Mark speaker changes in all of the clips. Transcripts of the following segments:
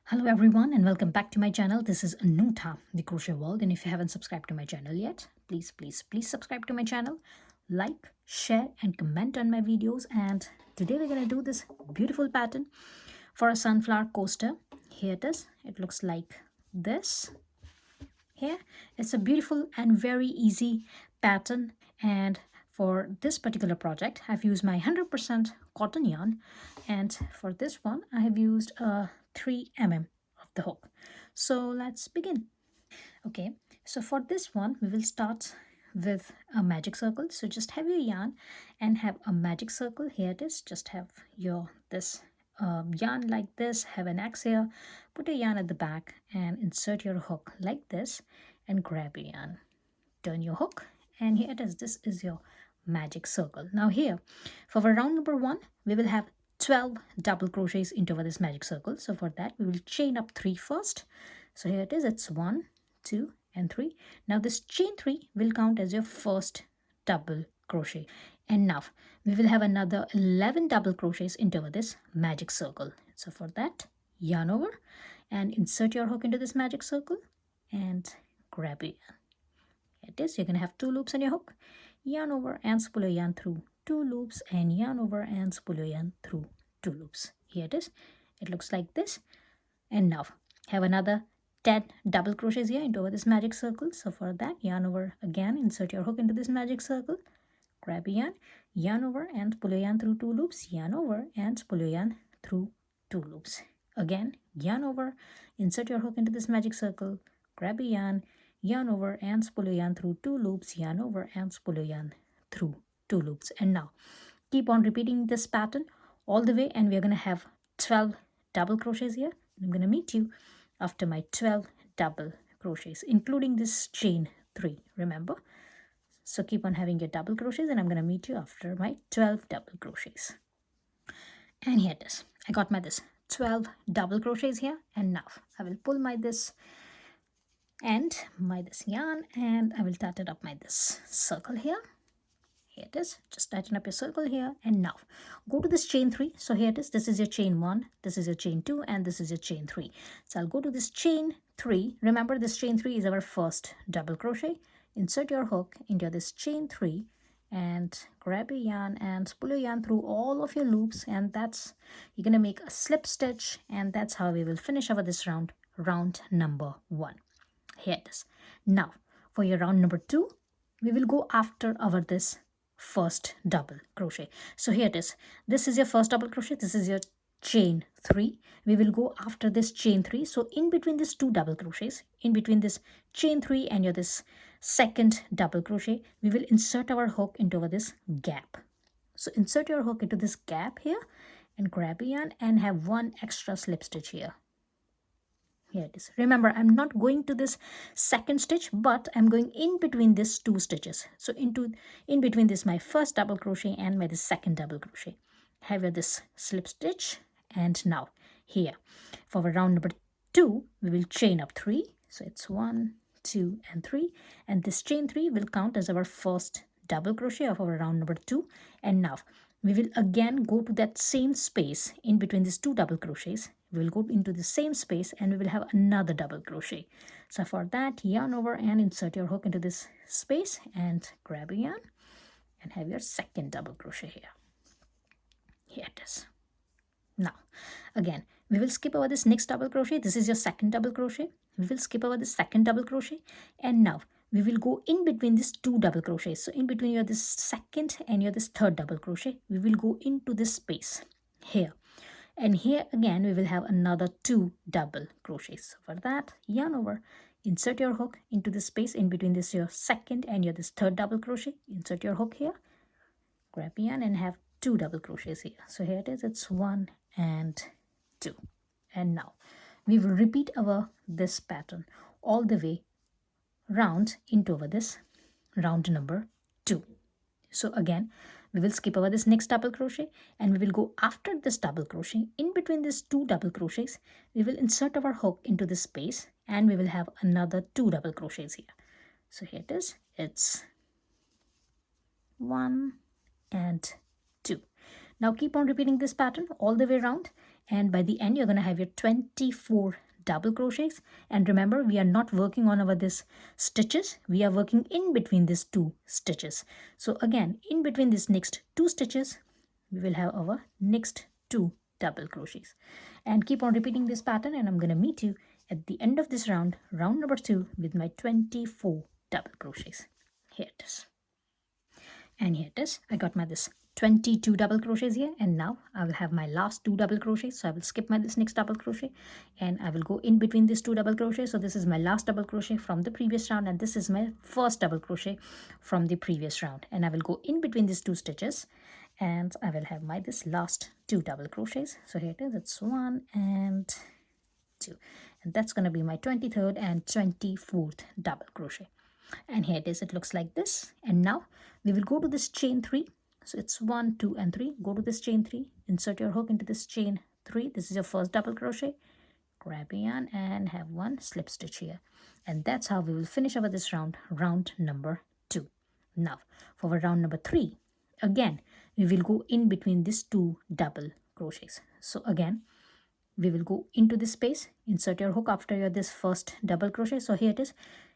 Speaker 1: Hello everyone and welcome back to my channel. This is Anuta, the Crochet World, and if you haven't subscribed to my channel yet, please subscribe to my channel, like, share and comment on my videos. And today we're going to do this beautiful pattern for a sunflower coaster. Here it is. It looks like this. Here it's a beautiful and very easy pattern, and for this particular project I've used my 100% cotton yarn, and for this one I have used a 3 mm of the hook. So let's begin. Okay, so for this one we will start with a magic circle. So just have your yarn and have a magic circle. Here it is. Just have your this yarn like this, have an X here, put a yarn at the back and insert your hook like this and grab your yarn, turn your hook, and here it is. This is your magic circle. Now here for round number 1 we will have 12 double crochets into this magic circle. So for that we will chain up 3 first. So here it is. It's 1, 2 and 3. Now this chain 3 will count as your first double crochet, and now we will have another 11 double crochets into this magic circle. So for that, yarn over and insert your hook into this magic circle and grab your yarn. Here it is. You're going to have 2 loops on your hook, yarn over and spool your yarn through 2 loops, and yarn over and spool your yarn through 2 loops. Here it is. It looks like this. And now have another 10 double crochets here into this magic circle. So for that, yarn over again, insert your hook into this magic circle, grab your yarn over and pull your yarn through 2 loops, yarn over and pull your yarn through 2 loops. Again, yarn over, insert your hook into this magic circle, grab your yarn over and pull your yarn through 2 loops, yarn over and pull your yarn through 2 loops. And now keep on repeating this pattern all the way, and we're going to have 12 double crochets here. I'm going to meet you after my 12 double crochets, including this chain 3, remember. So keep on having your double crochets, and I'm going to meet you after my 12 double crochets. And here it is. I got my this 12 double crochets here, and now I will pull my this and my this yarn, and I will tighten up my this circle here. Here it is. Just tighten up your circle here, and now go to this chain 3. So here it is. This is your chain 1, this is your chain 2, and this is your chain 3. So I'll go to this chain 3. Remember, this chain 3 is our first double crochet. Insert your hook into this chain 3 and grab your yarn and pull your yarn through all of your loops, and that's, you're going to make a slip stitch, and that's how we will finish over this round number 1. Here it is. Now for your round number 2 we will go after our this first double crochet. So here it is. This is your first double crochet, this is your chain 3. We will go after this chain 3. So in between these 2 double crochets, in between this chain 3 and your this second double crochet, we will insert our hook into this gap. So insert your hook into this gap here and grab your yarn and have 1 extra slip stitch here. Here it is. Remember, I'm not going to this second stitch, but I'm going in between these 2 stitches. So in between this my first double crochet and my second double crochet. Have your this slip stitch, and now here for round number 2 we will chain up 3. So it's 1, 2 and 3, and this chain 3 will count as our first double crochet of our round number 2. And now we will again go to that same space in between these 2 double crochets. We will go into the same space and we will have another double crochet. So for that, yarn over and insert your hook into this space and grab a yarn and have your second double crochet here. Here it is. Now again we will skip over this next double crochet. This is your second double crochet. We will skip over the second double crochet, and now we will go in between these 2 double crochets. So in between your this second and your this third double crochet, we will go into this space here, and here again we will have another 2 double crochets. So for that, yarn over, insert your hook into the space in between this your second and your this third double crochet. Insert your hook here, grab yarn and have 2 double crochets here. So here it is. It's 1 and 2. And now we will repeat our this pattern all the way round into over this round number 2. So again we will skip over this next double crochet and we will go after this double crochet. In between these 2 double crochets we will insert our hook into this space and we will have another 2 double crochets here. So here it is. It's 1 and 2. Now keep on repeating this pattern all the way around, and by the end you're going to have your 24 double crochets. And remember, we are not working on our this stitches, we are working in between these two stitches. So again, in between this next two stitches we will have our next two double crochets, and keep on repeating this pattern, and I'm going to meet you at the end of this round, round number 2, with my 24 double crochets. Here it is, and here it is. I got my this 22 double crochets here, and now I will have my last two double crochets. So I will skip my this next double crochet and I will go in between these two double crochets. So this is my last double crochet from the previous round, and this is my first double crochet from the previous round, and I will go in between these two stitches and I will have my this last two double crochets. So here it is, it's 1 and 2, and that's going to be my 23rd and 24th double crochet. And here it is, it looks like this. And now we will go to this chain 3. So it's 1, 2 and 3. Go to this chain 3, insert your hook into this chain 3. This is your first double crochet. Grab a yarn and have one slip stitch here, and that's how we will finish over this round, round number 2. Now for round number 3, again we will go in between these two double crochets. So again we will go into this space, insert your hook after your this first double crochet. So here it is,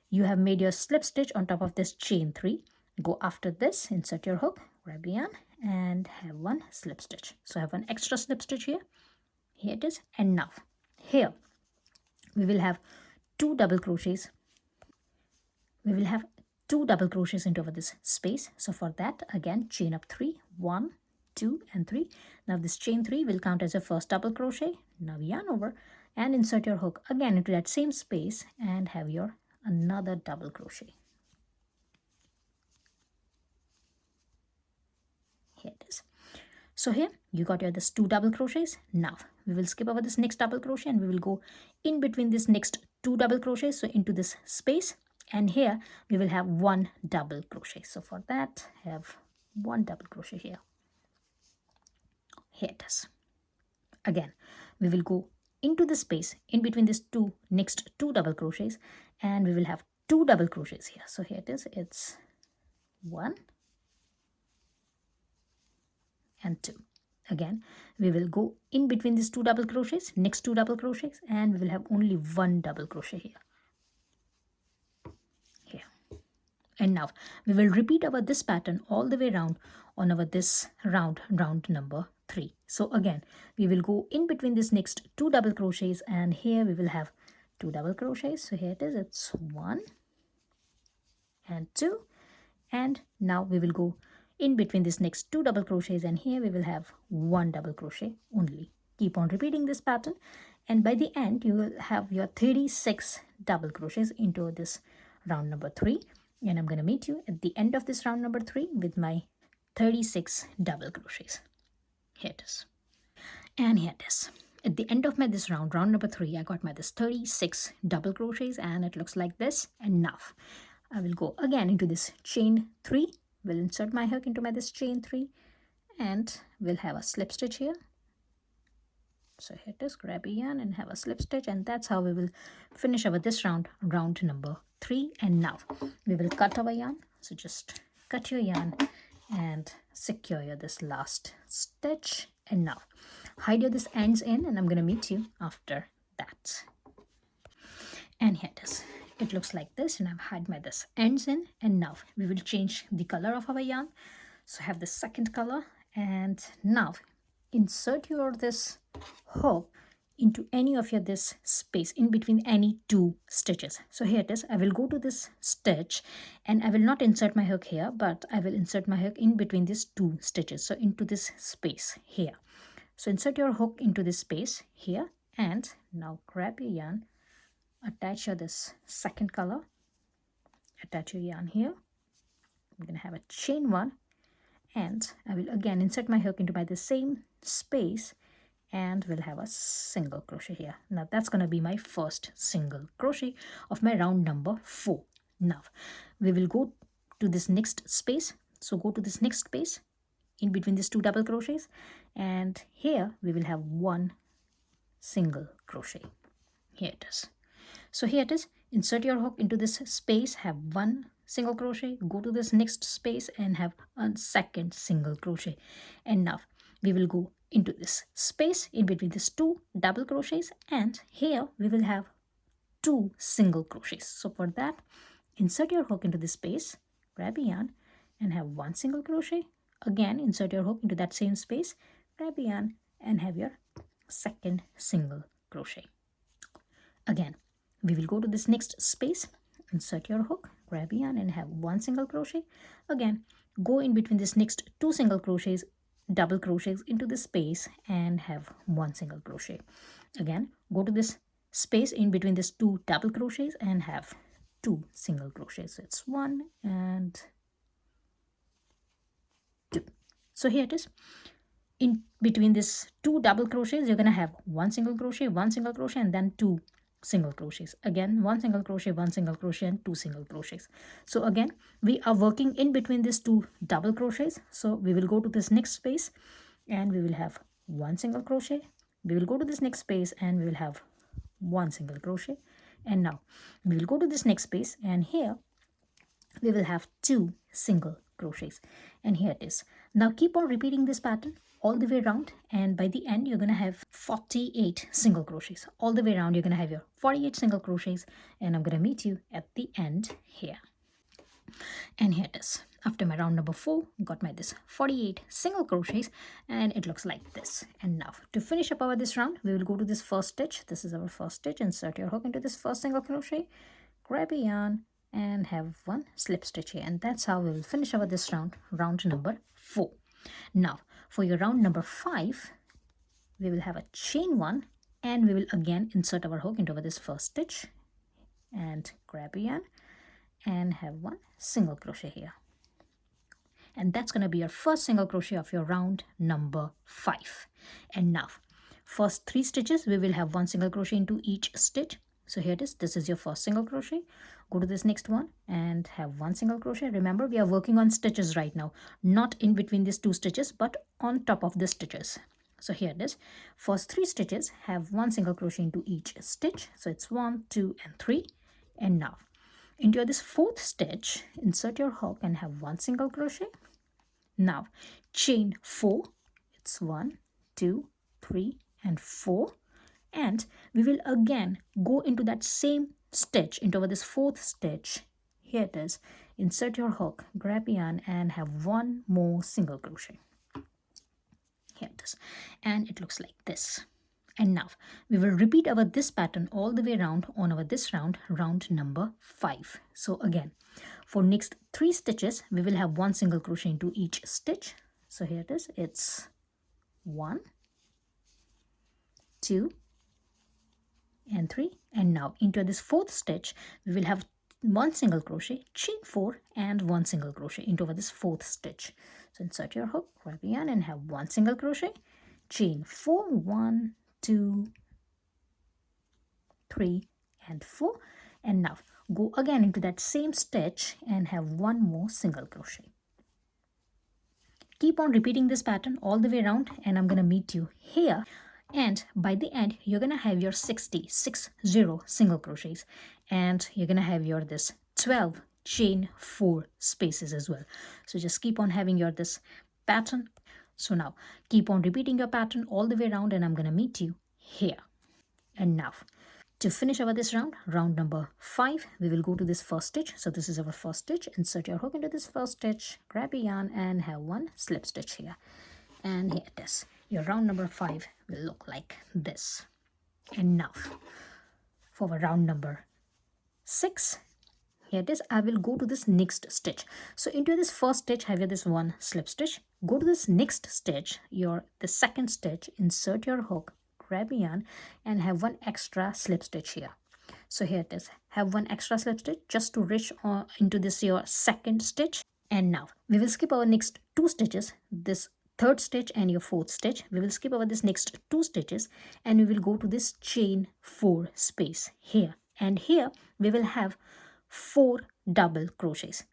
Speaker 1: you have made your slip stitch on top of this chain 3. Go after this, insert your hook, grab a yarn and have one slip stitch. So I have one extra slip stitch here. Here it is, and now here we will have two double crochets. We will have two double crochets into this space. So for that, again chain up 3, 1, 2 and 3. Now this chain 3 will count as your first double crochet. Now yarn over and insert your hook again into that same space and have your another double crochet. Here it is. So here you got your this two double crochets. Now we will skip over this next double crochet and we will go in between this next two double crochets, so into this space, and here we will have one double crochet. So for that, have one double crochet here. Here it is. Again we will go into the space in between these two next two double crochets, and we will have two double crochets here. So here it is, it's 1 and 2. Again we will go in between these two double crochets, next two double crochets, and we will have only one double crochet here. And now we will repeat our this pattern all the way around on our this round, round number 3. So again we will go in between this next two double crochets, and here we will have two double crochets. So here it is, it's 1 and 2, and now we will go in between this next two double crochets, and here we will have one double crochet only. Keep on repeating this pattern, and by the end you will have your 36 double crochets into this round number 3. And I'm going to meet you at the end of this round number 3 with my 36 double crochets. Here it is. And here it is. At the end of my this round, round number 3, I got my this 36 double crochets, and it looks like this. And now I will go again into this chain 3. Will insert my hook into my this chain 3, and we'll have a slip stitch here. So here it is, grab a yarn and have a slip stitch, and that's how we will finish our this round, round number 3. And now we will cut our yarn. So just cut your yarn and secure your this last stitch, and now hide your this ends in, and I'm going to meet you after that. And here it is. It looks like this, and I've had my this ends in, and now we will change the color of our yarn. So I have the second color, and now insert your this hook into any of your this space in between any two stitches. So here it is, I will go to this stitch and I will not insert my hook here, but I will insert my hook in between these two stitches, so into this space here. So insert your hook into this space here, and now grab your yarn, attach your this second color, attach your yarn here. I'm going to have a chain 1, and I will again insert my hook into by the same space, and we'll have a single crochet here. Now that's going to be my first single crochet of my round number 4. Now we will go to this next space. So go to this next space in between these two double crochets, and here we will have one single crochet. Here it is. So here it is, insert your hook into this space, have one single crochet, go to this next space and have a second single crochet. And now we will go into this space in between these 2 double crochets, and here we will have 2 single crochets. So for that, insert your hook into this space, grab a yarn and have 1 single crochet. Again, insert your hook into that same space, grab a yarn and have your second single crochet. Again, we will go to this next space, insert your hook, grab a yarn and have 1 single crochet. Again, go in between this next 2 single crochets, double crochets into this space and have 1 single crochet. Again, go to this space in between these 2 double crochets and have 2 single crochets. So it's 1 and 2. So here it is. In between these 2 double crochets, you're going to have 1 single crochet, 1 single crochet, and then 2 single crochets. Again, 1 single crochet, 1 single crochet, and 2 single crochets. So again, we are working in between these 2 double crochets. So we will go to this next space and we will have 1 single crochet. We will go to this next space and we will have 1 single crochet. And now we will go to this next space, and here we will have 2 single crochets, and here it is. Now keep on repeating this pattern all the way around, and by the end you're going to have 48 single crochets. All the way around you're going to have your 48 single crochets, and I'm going to meet you at the end here. And here it is. After my round number 4, got my this 48 single crochets, and it looks like this. And now to finish up our this round, we will go to this first stitch. This is our first stitch. Insert your hook into this first single crochet, grab a yarn and have 1 slip stitch here, and that's how we will finish our this round number 4. Now for your round number 5, we will have a chain 1, and we will again insert our hook into this first stitch and grab a yarn and have 1 single crochet here, and that's going to be your first single crochet of your round number 5. And now first 3 stitches we will have 1 single crochet into each stitch. So here it is. This is your first single crochet. Go to this next one and have 1 single crochet. Remember, we are working on stitches right now, not in between these 2 stitches but on top of the stitches. So here it is. First 3 stitches have 1 single crochet into each stitch. So it's 1, 2 and 3. And now into this 4th stitch, insert your hook and have 1 single crochet. Now chain 4. It's 1, 2, 3 and 4, and we will again go into that same stitch into this 4th stitch. Here it is. Insert your hook, grab yarn and have 1 more single crochet. Here it is, and it looks like this. And now we will repeat our this pattern all the way around on our this round number 5. So again, for next 3 stitches we will have 1 single crochet into each stitch. So here it is. It's 1, 2 and 3, and now into this 4th stitch we will have 1 single crochet, chain 4 and 1 single crochet into this 4th stitch. So insert your hook, grab yarn and have 1 single crochet, chain 4, 1, 2, 3 and 4, and now go again into that same stitch and have 1 more single crochet. Keep on repeating this pattern all the way around, and I'm going to meet you here, and by the end you're going to have your 60 single crochets, and you're going to have your this 12 chain 4 spaces as well. So just keep on having your this pattern. So now keep on repeating your pattern all the way around, and I'm going to meet you here. And now to finish our this round number 5, we will go to this first stitch. So this is our first stitch. Insert your hook into this first stitch, grab a yarn and have 1 slip stitch here, and here it is. Your round number 5 will look like this. And now for our round number 6, here it is. I will go to this next stitch. So into this first stitch have this 1 slip stitch. Go to this next stitch, the second stitch, insert your hook, grab a yarn and have 1 extra slip stitch here. So here it is. Have 1 extra slip stitch just to reach into this your second stitch. And now we will skip our next 2 stitches, this 3rd stitch and your 4th stitch. We will skip over this next 2 stitches and we will go to this chain 4 space here, and here we will have 4 double crochets.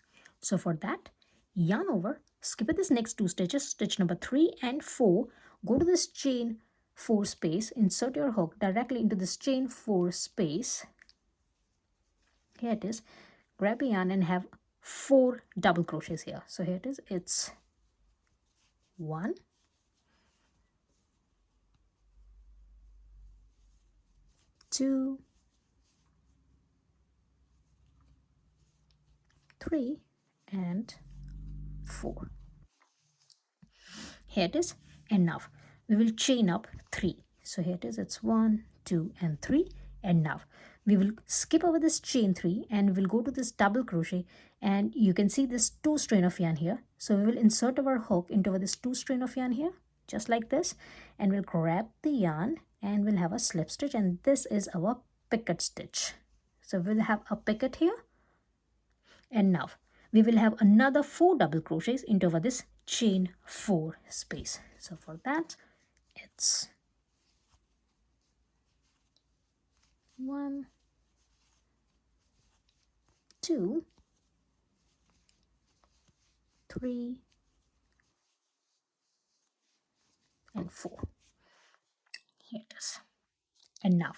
Speaker 1: So for that, yarn over, skip this next 2 stitches, stitch number 3 and 4, go to this chain 4 space, insert your hook directly into this chain 4 space. Here it is. Grab a yarn and have 4 double crochets here. So here it is. It's 1, 2, 3, and 4. Here it is. And now we will chain up 3. So here it is. It's 1, 2, and 3. And now we will skip over this chain 3 and we will go to this double crochet, and you can see this 2 strain of yarn here. So we will insert our hook into this 2 strain of yarn here, just like this, and we'll grab the yarn and we'll have a slip stitch, and this is our picket stitch. So we'll have a picket here, and now we will have another 4 double crochets into this chain 4 space. So for that, it's 1, 2, 3, and 4. Here it is. And now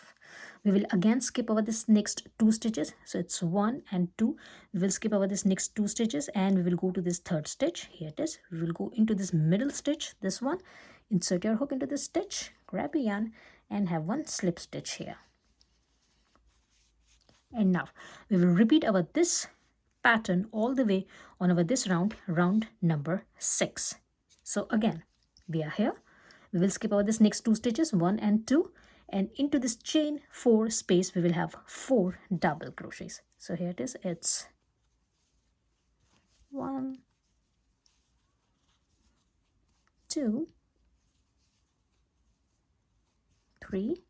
Speaker 1: we will again skip over this next 2 stitches. So it's 1 and 2. We will skip over this next 2 stitches and we will go to this 3rd stitch. Here it is. We will go into this middle stitch, this one. Insert your hook into this stitch, grab a yarn, and have 1 slip stitch here. And now we will repeat our this pattern all the way on our this round number 6. So again, we are here. We will skip over this next 2 stitches, 1 and 2, and into this chain 4 space we will have 4 double crochets. So here it is. It's 1, 2, 3,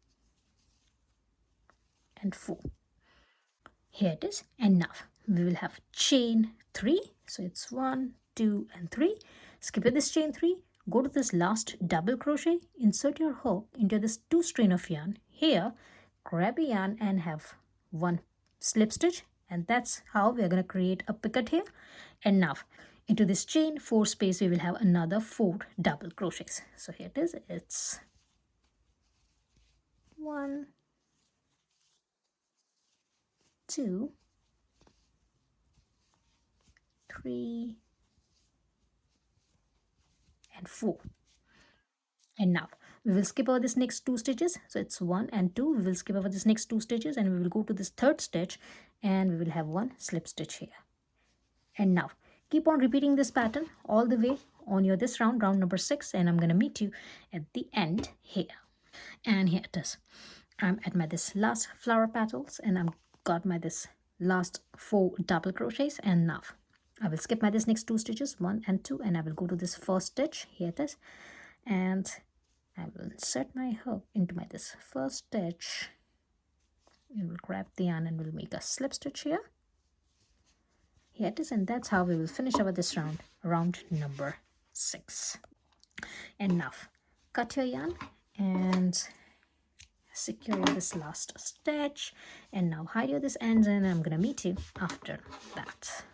Speaker 1: and 4. Here it is. And now we will have chain 3. So it's 1, 2, and 3. Skip this chain 3. Go to this last double crochet, insert your hook into this 2 strain of yarn here, grab a yarn and have 1 slip stitch, and that's how we are going to create a picket here. And now into this chain 4 space we will have another 4 double crochets. So here it is. It's 1, 2, 3, and 4. And now we will skip over this next 2 stitches. So it's 1 and 2. We will skip over this next 2 stitches and we will go to this 3rd stitch and we will have 1 slip stitch here. And now keep on repeating this pattern all the way on your this round number 6, and I'm going to meet you at the end here. And here it is. I'm at my this last flower petals, and I'm got my this last 4 double crochets. And now I will skip my this next 2 stitches, 1 and 2, and I will go to this 1st stitch. Here it is. And I will insert my hook into my this 1st stitch. We will grab the yarn and we'll make a slip stitch here. Here it is, and that's how we will finish our this round number 6. And now cut your yarn and secure this last stitch, and now hide your this ends, and I'm gonna meet you after that.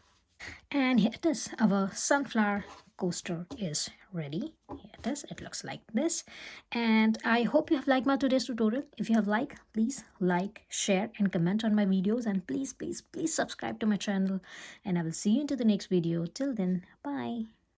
Speaker 1: And here it is. Our sunflower coaster is ready. Here it is. It looks like this. And I hope you have liked my today's tutorial. If you have liked, please like, share, and comment on my videos. And please, please, please subscribe to my channel. And I will see you into the next video. Till then, bye.